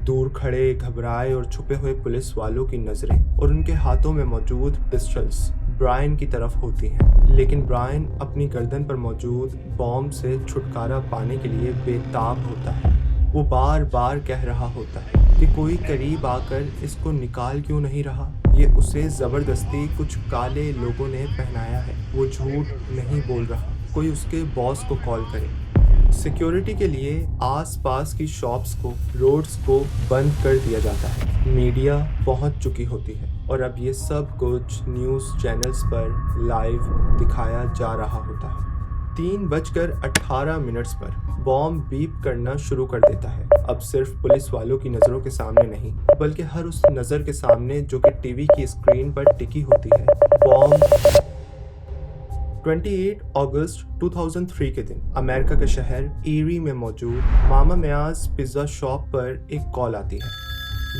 दूर खड़े, घबराए और छुपे हुए पुलिस वालों की नजरें और उनके हाथों में मौजूद पिस्टल्स ब्रायन की तरफ होती हैं। लेकिन ब्रायन अपनी गर्दन पर मौजूद बॉम्ब से छुटकारा पाने के लिए बेताब होता है। वो बार बार कह रहा होता है कि कोई करीब आकर इसको निकाल क्यों नहीं रहा। ये उसे जबरदस्ती कुछ काले लोगों ने पहनाया है। वो झूठ नहीं बोल रहा। कोई उसके बॉस को कॉल करे। सिक्योरिटी के लिए आसपास की शॉप्स को, रोड्स को बंद कर दिया जाता है। मीडिया पहुंच चुकी होती है और अब ये सब कुछ न्यूज़ चैनल्स पर लाइव दिखाया जा रहा होता है। 3:18 पर बॉम्ब बीप करना शुरू कर देता है। अब सिर्फ पुलिस वालों की नज़रों के सामने नहीं, बल्कि हर उस नज़र के सामने जो कि टीवी की स्क्रीन पर टिकी होती है। बॉम्ब 28 अगस्त 2003 के दिन अमेरिका के शहर ईरी में मौजूद मामा मियाज पिज़्ज़ा शॉप पर एक कॉल आती है।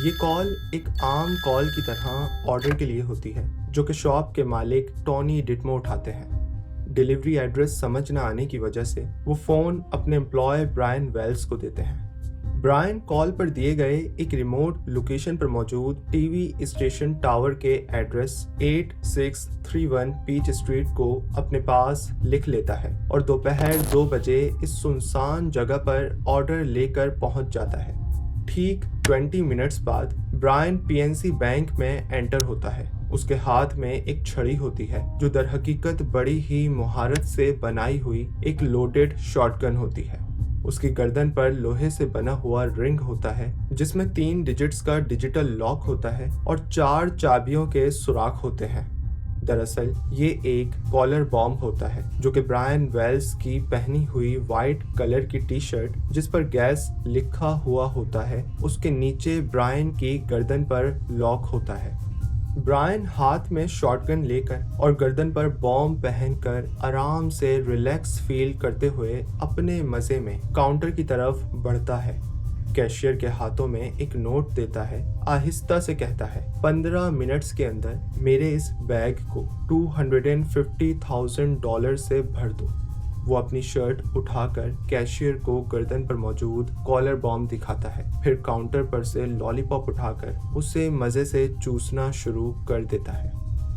ये कॉल एक आम कॉल की तरह ऑर्डर के लिए होती है, जो कि शॉप के मालिक टोनी डिटमो उठाते हैं। डिलीवरी एड्रेस समझ न आने की वजह से वो फ़ोन अपने एम्प्लॉय ब्रायन वेल्स को देते हैं। ब्रायन कॉल पर दिए गए एक रिमोट लोकेशन पर मौजूद टीवी स्टेशन टावर के एड्रेस 8631 पीच स्ट्रीट को अपने पास लिख लेता है और दोपहर 2 बजे इस सुनसान जगह पर ऑर्डर लेकर पहुंच जाता है। ठीक 20 मिनट्स बाद ब्रायन पीएनसी बैंक में एंटर होता है। उसके हाथ में एक छड़ी होती है जो दरहकीकत बड़ी ही मुहारत से बनाई हुई एक लोडेड शॉटगन होती है। उसकी गर्दन पर लोहे से बना हुआ रिंग होता है जिसमें 3 डिजिट्स का डिजिटल लॉक होता है और 4 चाबियों के सुराख होते हैं। दरअसल ये एक कॉलर बॉम्ब होता है जो कि ब्रायन वेल्स की पहनी हुई वाइट कलर की टी शर्ट जिस पर गैस लिखा हुआ होता है उसके नीचे ब्रायन की गर्दन पर लॉक होता है। ब्रायन हाथ में शॉटगन लेकर और गर्दन पर बॉम्ब पहनकर आराम से रिलैक्स फील करते हुए अपने मजे में काउंटर की तरफ बढ़ता है। कैशियर के हाथों में एक नोट देता है, आहिस्ता से कहता है, 15 मिनट्स के अंदर मेरे इस बैग को $250,000 से भर दो। वो अपनी शर्ट उठाकर कैशियर को गर्दन पर मौजूद कॉलर बॉम्ब दिखाता है, फिर काउंटर पर से लॉलीपॉप उठाकर उसे मजे से चूसना शुरू कर देता है।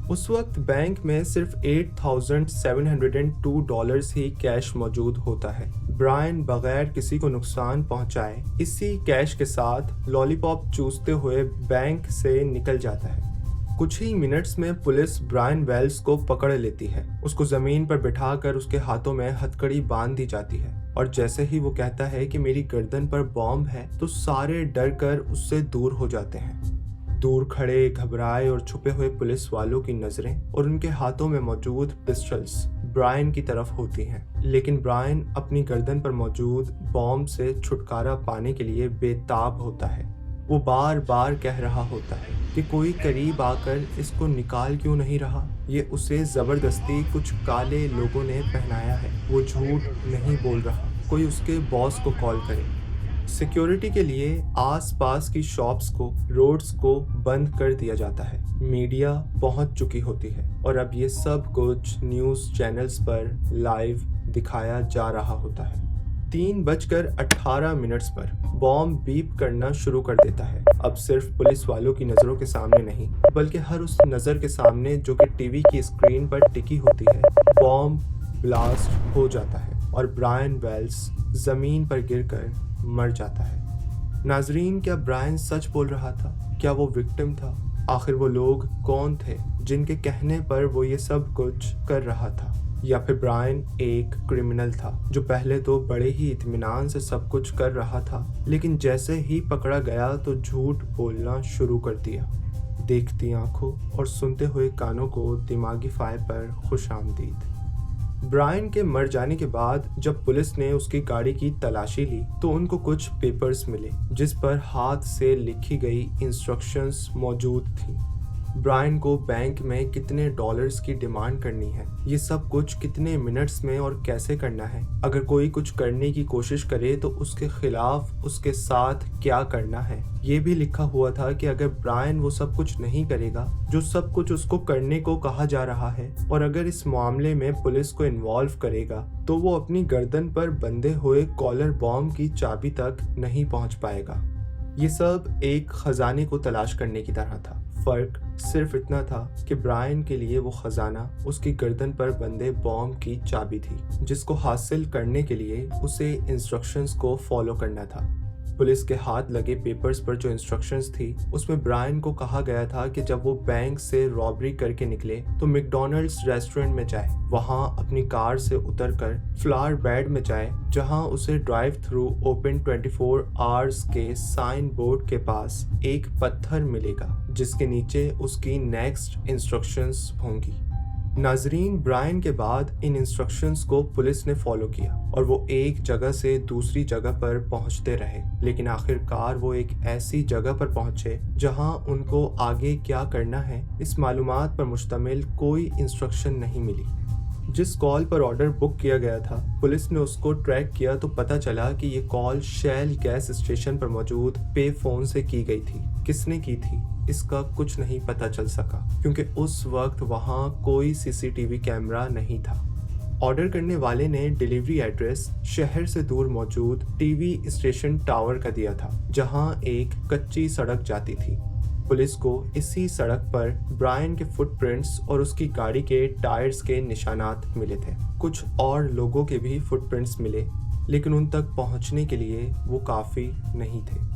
उस वक्त बैंक में सिर्फ $8,702 ही कैश मौजूद होता है। ब्रायन बगैर किसी को नुकसान पहुंचाए इसी कैश के साथ लॉलीपॉप चूसते हुए बैंक से निकल जाता है। कुछ ही मिनट्स में पुलिस ब्रायन वेल्स को पकड़ लेती है। उसको जमीन पर बिठाकर उसके हाथों में हथकड़ी बांध दी जाती है और जैसे ही वो कहता है कि मेरी गर्दन पर बॉम्ब है तो सारे डर कर उससे दूर हो जाते हैं। दूर खड़े, घबराए और छुपे हुए पुलिस वालों की नजरें और उनके हाथों में मौजूद पिस्टल्स ब्रायन की तरफ होती हैं। लेकिन ब्रायन अपनी गर्दन पर मौजूद बॉम्ब से छुटकारा पाने के लिए बेताब होता है। वो बार बार कह रहा होता है कि कोई करीब आकर इसको निकाल क्यों नहीं रहा। ये उसे जबरदस्ती कुछ काले लोगों ने पहनाया है। वो झूठ नहीं बोल रहा। कोई उसके बॉस को कॉल करे। सिक्योरिटी के लिए आसपास की शॉप्स को, रोड्स को बंद कर दिया जाता है। मीडिया पहुंच चुकी होती है और अब ये सब कुछ न्यूज़ चैनल्स पर लाइव दिखाया जा रहा होता है। 3:18 पर बॉम्ब बीप करना शुरू कर देता है। अब सिर्फ पुलिस वालों की नज़रों के सामने नहीं, बल्कि हर उस नज़र के सामने जो कि टीवी की स्क्रीन पर टिकी होती है। बॉम्ब ब्लास्ट हो जाता है और ब्रायन वेल्स ज़मीन पर गिरकर मर जाता है। नाजरीन, क्या ब्रायन सच बोल रहा था? क्या वो विक्टिम था? आखिर वो लोग कौन थे जिनके कहने पर वो ये सब कुछ कर रहा था? या फिर ब्रायन एक क्रिमिनल था जो पहले तो बड़े ही इत्मीनान से सब कुछ कर रहा था, लेकिन जैसे ही पकड़ा गया तो झूठ बोलना शुरू कर दिया। देखती आंखों और सुनते हुए कानों को दिमागी फायर पर खुशामदीद। ब्रायन के मर जाने के बाद जब पुलिस ने उसकी गाड़ी की तलाशी ली तो उनको कुछ पेपर्स मिले जिस पर हाथ से लिखी गई इंस्ट्रक्शंस मौजूद थी। ब्रायन को बैंक में कितने डॉलर्स की डिमांड करनी है, ये सब कुछ कितने मिनट्स में और कैसे करना है, अगर कोई कुछ करने की कोशिश करे तो उसके खिलाफ उसके साथ क्या करना है। ये भी लिखा हुआ था कि अगर ब्रायन वो सब कुछ नहीं करेगा जो सब कुछ उसको करने को कहा जा रहा है, और अगर इस मामले में पुलिस को इन्वॉल्व करेगा तो वो अपनी गर्दन पर बंधे हुए कॉलर बॉम्ब की चाबी तक नहीं पहुंच पाएगा। ये सब एक खजाने को तलाश करने की तरह था। फर्क सिर्फ इतना था कि ब्रायन के लिए वो खजाना उसकी गर्दन पर बंधे बॉम्ब की चाबी थी, जिसको हासिल करने के लिए उसे इंस्ट्रक्शंस को फॉलो करना था। पुलिस के हाथ लगे पेपर्स पर जो इंस्ट्रक्शंस थी उसमें ब्रायन को कहा गया था कि जब वो बैंक से रॉबरी करके निकले तो मैकडॉनल्ड्स रेस्टोरेंट में जाए, वहां अपनी कार से उतरकर फ्लावर बेड में जाए, जहां उसे ड्राइव थ्रू ओपन 24 आवर्स के साइन बोर्ड के पास एक पत्थर मिलेगा जिसके नीचे उसकी नेक्स्ट इंस्ट्रक्शंस होंगी। नाजरीन, ब्रायन के बाद इन इंस्ट्रक्शंस को पुलिस ने फॉलो किया और वो एक जगह से दूसरी जगह पर पहुंचते रहे, लेकिन आखिरकार वो एक ऐसी जगह पर पहुंचे जहां उनको आगे क्या करना है इस मालूमात पर मुश्तमिल कोई इंस्ट्रक्शन नहीं मिली। जिस कॉल पर ऑर्डर बुक किया गया था, पुलिस ने उसको ट्रैक किया तो पता चला कि ये कॉल शेल गैस स्टेशन पर मौजूद पे फोन से की गई थी। किसने की थी इसका कुछ नहीं पता चल सका क्योंकि उस वक्त वहां कोई सीसीटीवी कैमरा नहीं था। ऑर्डर करने वाले ने डिलीवरी एड्रेस शहर से दूर मौजूद टीवी स्टेशन टावर का दिया था, जहां एक कच्ची सड़क जाती थी। पुलिस को इसी सड़क पर ब्रायन के फुटप्रिंट्स और उसकी गाड़ी के टायर्स के निशानात मिले थे। कुछ और लोगों के भी फुटप्रिंट्स मिले, लेकिन उन तक पहुंचने के लिए वो काफी नहीं थे।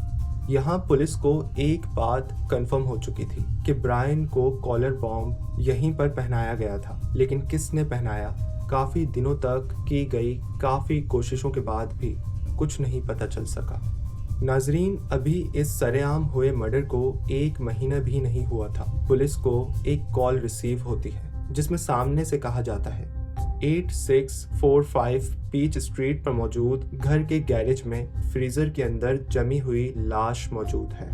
यहाँ पुलिस को एक बात कंफर्म हो चुकी थी कि ब्रायन को कॉलर बॉम्ब यहीं पर पहनाया गया था, लेकिन किसने पहनाया, काफी दिनों तक की गई काफी कोशिशों के बाद भी कुछ नहीं पता चल सका। नाजरीन, अभी इस सरेआम हुए मर्डर को 1 महीना भी नहीं हुआ था, पुलिस को एक कॉल रिसीव होती है जिसमें सामने से कहा जाता है 8645 पीच स्ट्रीट पर मौजूद घर के गैरेज में फ्रीजर के अंदर जमी हुई लाश मौजूद है।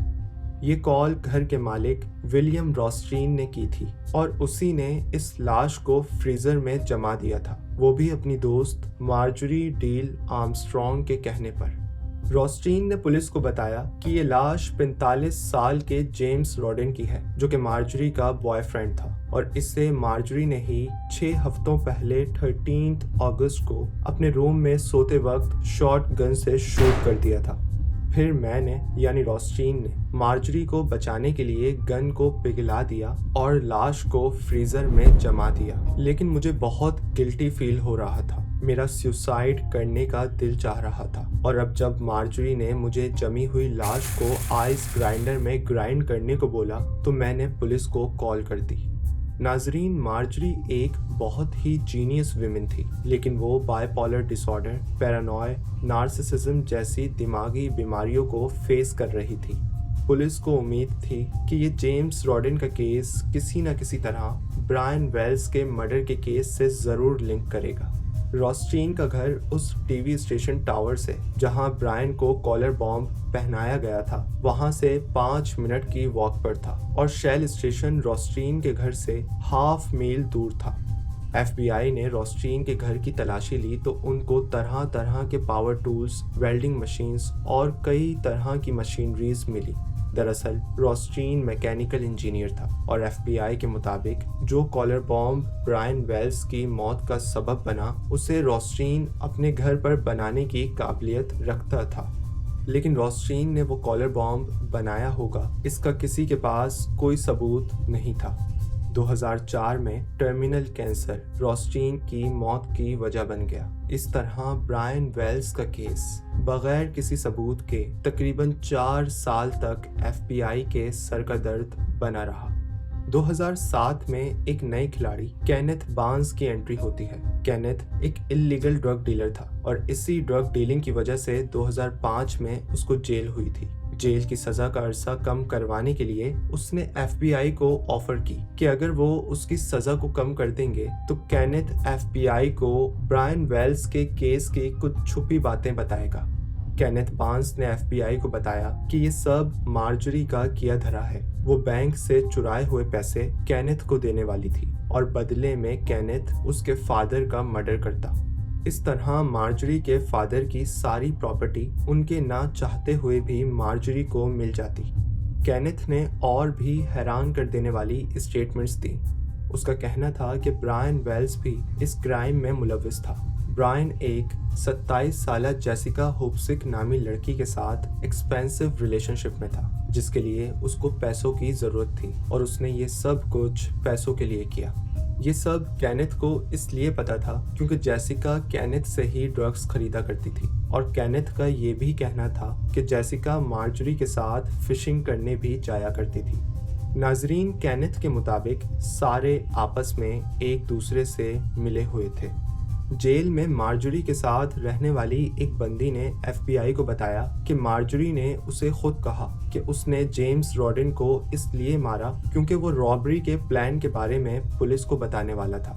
ये कॉल घर के मालिक विलियम रॉस्ट्रीन ने की थी और उसी ने इस लाश को फ्रीजर में जमा दिया था, वो भी अपनी दोस्त मार्जरी डील आर्मस्ट्रॉन्ग के कहने पर। रॉस्ट्रीन ने पुलिस को बताया कि ये लाश 45 साल के जेम्स रॉडेन की है, जो कि मार्जरी का बॉयफ्रेंड था और इससे मार्जरी ने ही 6 हफ्तों पहले 13 अगस्त को अपने रूम में सोते वक्त शॉटगन से शूट कर दिया था। फिर मैंने यानी रॉस्ट्रीन ने मार्जरी को बचाने के लिए गन को पिघला दिया और लाश को फ्रीजर में जमा दिया, लेकिन मुझे बहुत गिल्टी फील हो रहा था। मेरा सुसाइड करने का दिल चाह रहा था और अब जब मार्जरी ने मुझे जमी हुई लाश को आइस ग्राइंडर में ग्राइंड करने को बोला तो मैंने पुलिस को कॉल कर दी। नाजरीन, मार्जरी एक बहुत ही जीनियस विमेन थी, लेकिन वो बाइपोलर डिसऑर्डर, पैरानॉय, नार्सिसिज्म जैसी दिमागी बीमारियों को फेस कर रही थी। पुलिस को उम्मीद थी कि ये जेम्स रॉडेन का केस किसी न किसी तरह ब्रायन वेल्स के मर्डर के केस से जरूर लिंक करेगा। रॉस्ट्रीन का घर उस टीवी स्टेशन टावर से जहां ब्रायन को कॉलर बॉम्ब पहनाया गया था वहां से 5 मिनट की वॉक पर था और शेल स्टेशन रॉस्ट्रीन के घर से हाफ मील दूर था। FBI ने रॉस्ट्रीन के घर की तलाशी ली तो उनको तरह तरह के पावर टूल्स, वेल्डिंग मशीन्स और कई तरह की मशीनरीज मिली। दरअसल रॉस्ट्रीन मैकेनिकल इंजीनियर था और FBI के मुताबिक जो कॉलर बॉम्ब ब्रायन वेल्स की मौत का सबब बना उसे रॉस्ट्रीन अपने घर पर बनाने की काबिलियत रखता था, लेकिन रॉस्ट्रीन ने वो कॉलर बॉम्ब बनाया होगा इसका किसी के पास कोई सबूत नहीं था। 2004 में टर्मिनल कैंसर रॉस्ट्रीन की मौत की वजह बन गया। इस तरह ब्रायन वेल्स का केस बगैर किसी सबूत के तकरीबन 4 साल तक FBI के सर का दर्द बना रहा। 2007 में एक नए खिलाड़ी केनेथ बार्न्स की एंट्री होती है। केनेथ एक इल्लीगल ड्रग डीलर था और इसी ड्रग डीलिंग की वजह से 2005 में उसको जेल हुई थी। जेल की सजा का अरसा कम करवाने के लिए उसने FBI को ऑफर की कि अगर वो उसकी सजा को कम कर देंगे तो केनेथ FBI को ब्रायन वेल्स के केस की कुछ छुपी बातें बताएगा। केनेथ बार्न्स ने FBI को बताया कि ये सब मार्जरी का किया धरा है। वो बैंक से चुराए हुए पैसे केनेथ को देने वाली थी और बदले में केनेथ उसके फादर का मर्डर करता। इस तरह मार्जरी के फादर की सारी प्रॉपर्टी उनके ना चाहते हुए भी मार्जरी को मिल जाती। केनेथ ने और भी हैरान कर देने वाली स्टेटमेंट्स दी। उसका कहना था कि ब्रायन वेल्स भी इस क्राइम में मुलविस था। ब्रायन एक 27 साला जेसिका होप्सिक नामी लड़की के साथ एक्सपेंसिव रिलेशनशिप में था, जिसके लिए उसको पैसों की ज़रूरत थी और उसने ये सब कुछ पैसों के लिए किया। ये सब केनेथ को इसलिए पता था क्योंकि जेसिका केनेथ से ही ड्रग्स खरीदा करती थी और केनेथ का ये भी कहना था कि जेसिका मार्जरी के साथ फिशिंग करने भी जाया करती थी। नाजरीन, केनेथ के मुताबिक सारे आपस में एक दूसरे से मिले हुए थे। जेल में मार्जरी के साथ रहने वाली एक बंदी ने FBI को बताया कि मार्जरी ने उसे खुद कहा कि उसने जेम्स रॉडेन को इसलिए मारा क्योंकि वो रॉबरी के प्लान के बारे में पुलिस को बताने वाला था।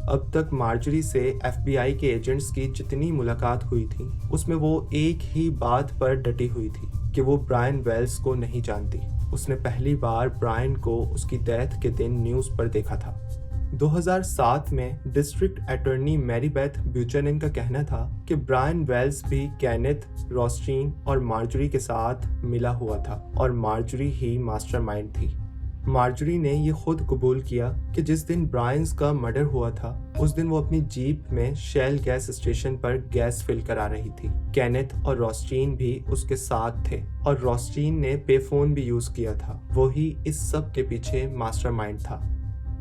अब तक मार्जरी से FBI के एजेंट्स की जितनी मुलाकात हुई थी उसमें वो एक ही बात पर डटी हुई थी कि वो ब्रायन वेल्स को नहीं जानती। उसने पहली बार ब्रायन को उसकी डेथ के दिन न्यूज़ पर देखा था। 2007 में डिस्ट्रिक्ट अटॉर्नी मैरी बेथ ब्यूचेनन का कहना था कि ब्रायन वेल्स भी केनेथ, रोस्टीन और मार्जरी के साथ मिला हुआ था और मार्जरी ही मास्टरमाइंड थी। मार्जरी ने ये खुद कबूल किया कि जिस दिन ब्रायंस का मर्डर हुआ था उस दिन वो अपनी जीप में शेल गैस स्टेशन पर गैस फिल करा रही थी। केनेथ और रोस्टीन भी उसके साथ थे और रोस्टीन ने पेफोन भी यूज किया था। वो ही इस सब के पीछे मास्टरमाइंड था।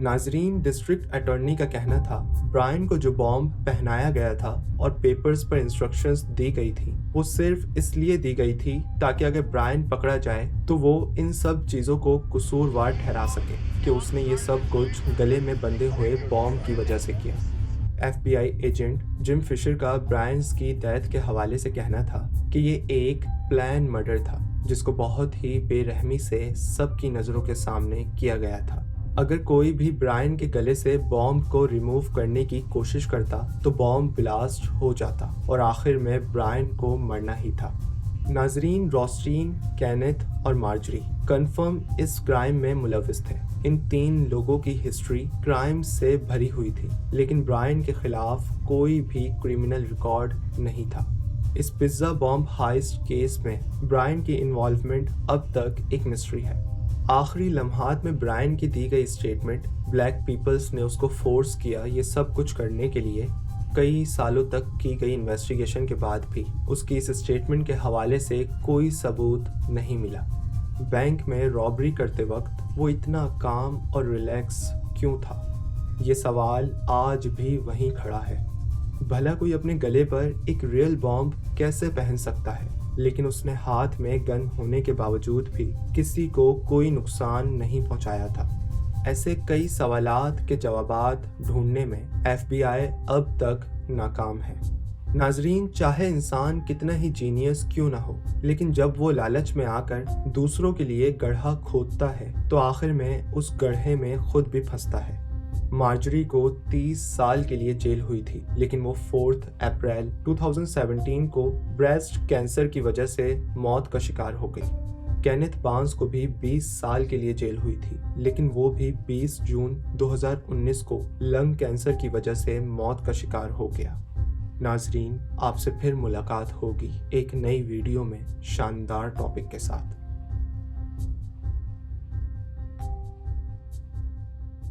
नाजरीन, डिस्ट्रिक्ट अटॉर्नी का कहना था ब्रायन को जो बॉम्ब पहनाया गया था और पेपर्स पर इंस्ट्रक्शंस दी गई थी वो सिर्फ इसलिए दी गई थी ताकि अगर ब्रायन पकड़ा जाए तो वो इन सब चीज़ों को कसूरवार ठहरा सके कि उसने ये सब कुछ गले में बंधे हुए बॉम्ब की वजह से किया। FBI एजेंट जिम फिशर का ब्रायंस की डेथ के हवाले से कहना था कि ये एक प्लान मर्डर था जिसको बहुत ही बेरहमी से सबकी नज़रों के सामने किया गया था। अगर कोई भी ब्रायन के गले से बॉम्ब को रिमूव करने की कोशिश करता तो बॉम्ब ब्लास्ट हो जाता और आखिर में ब्रायन को मरना ही था। नाजरीन, रोस्टीन, केनेथ और मार्जरी कंफर्म इस क्राइम में मुलविस थे। इन 3 लोगों की हिस्ट्री क्राइम से भरी हुई थी, लेकिन ब्रायन के खिलाफ कोई भी क्रिमिनल रिकॉर्ड नहीं था। इस पिज्जा बॉम्ब हाइस्ट केस में ब्रायन की इन्वॉल्वमेंट अब तक एक मिस्ट्री है। आखिरी लम्हात में ब्रायन की दी गई स्टेटमेंट ब्लैक पीपल्स ने उसको फोर्स किया ये सब कुछ करने के लिए। कई सालों तक की गई इन्वेस्टिगेशन के बाद भी उसकी इस स्टेटमेंट के हवाले से कोई सबूत नहीं मिला। बैंक में रॉबरी करते वक्त वो इतना काम और रिलैक्स क्यों था? ये सवाल आज भी वहीं खड़ा है। भला कोई अपने गले पर एक रियल बॉम्ब कैसे पहन सकता है? लेकिन उसने हाथ में गन होने के बावजूद भी किसी को कोई नुकसान नहीं पहुंचाया था। ऐसे कई सवालात के जवाबात ढूंढने में FBI अब तक नाकाम है। नाजरीन, चाहे इंसान कितना ही जीनियस क्यों ना हो, लेकिन जब वो लालच में आकर दूसरों के लिए गड्ढा खोदता है तो आखिर में उस गड्ढे में खुद भी फंसता है। मार्जरी को 30 साल के लिए जेल हुई थी, लेकिन वो 4 अप्रैल 2017 को ब्रेस्ट कैंसर की वजह से मौत का शिकार हो गई। केनेथ बार्न्स को भी 20 साल के लिए जेल हुई थी, लेकिन वो भी 20 जून 2019 को लंग कैंसर की वजह से मौत का शिकार हो गया। नाजरीन, आपसे फिर मुलाकात होगी एक नई वीडियो में शानदार टॉपिक के साथ।